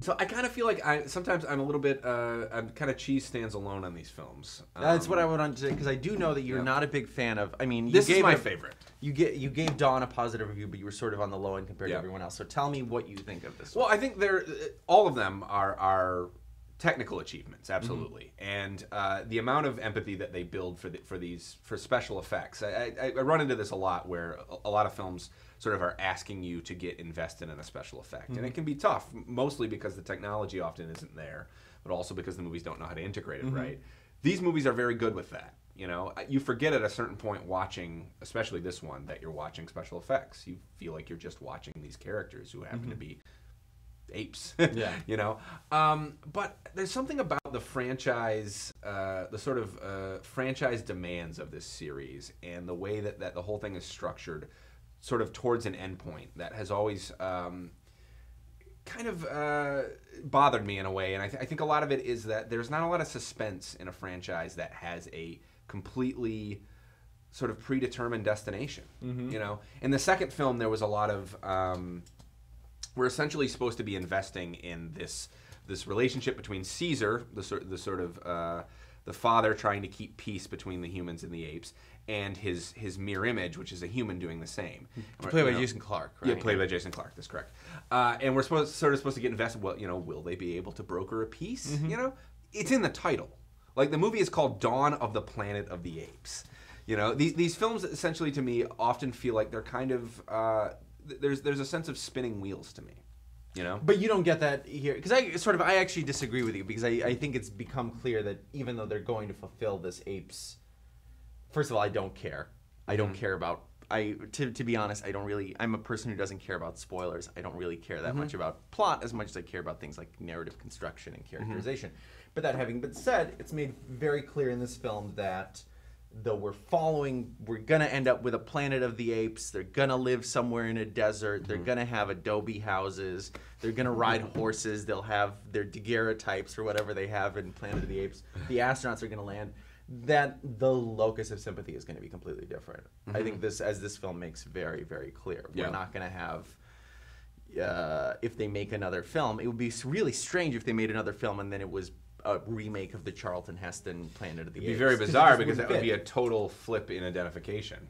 So I kind of feel like sometimes I'm a little bit I'm kind of cheese stands alone on these films. That's what I would want to say, because I do know that you're not a big fan of. I mean, this is my favorite. You gave Dawn a positive review, but you were sort of on the low end compared to everyone else. So tell me what you think of this. Well, I think all of them are technical achievements, absolutely, and the amount of empathy that they build for special effects. I run into this a lot, where a lot of films sort of are asking you to get invested in a special effect, and it can be tough, mostly because the technology often isn't there, but also because the movies don't know how to integrate it right. These movies are very good with that. You know, you forget at a certain point watching, especially this one, that you're watching special effects. You feel like you're just watching these characters who happen to be apes. You know, but there's something about the franchise, the sort of franchise demands of this series, and the way that the whole thing is structured, sort of towards an endpoint, that has always kind of bothered me in a way. And I think a lot of it is that there's not a lot of suspense in a franchise that has a completely sort of predetermined destination. You know, in the second film, there was a lot of we're essentially supposed to be investing in this relationship between Caesar, the sort of the father trying to keep peace between the humans and the apes, and his mirror image, which is a human doing the same. Played by Jason Clarke, right? Yeah, played by Jason Clarke. That's correct. And we're supposed to get invested. Well, you know, will they be able to broker a peace? You know, it's in the title. Like, the movie is called Dawn of the Planet of the Apes. You know, these films essentially, to me, often feel like they're kind of there's a sense of spinning wheels to me. You know? But you don't get that here, because I actually disagree with you, because I think it's become clear that even though they're going to fulfill this apes, first of all, I don't care. I don't care about to be honest, I don't really. I'm a person who doesn't care about spoilers. I don't really care that much about plot as much as I care about things like narrative construction and characterization. But that having been said, it's made very clear in this film that though we're gonna end up with a planet of the apes. They're gonna live somewhere in a desert. They're gonna have adobe houses. They're gonna ride horses. They'll have their daguerreotypes or whatever they have in Planet of the Apes. The astronauts are gonna land. That the locus of sympathy is going to be completely different. I think this film makes very, very clear. We're not going to have, if they make another film, it would be really strange if they made another film and then it was a remake of the Charlton Heston Planet of the Apes. It'd be very bizarre, because that would be a total flip in identification.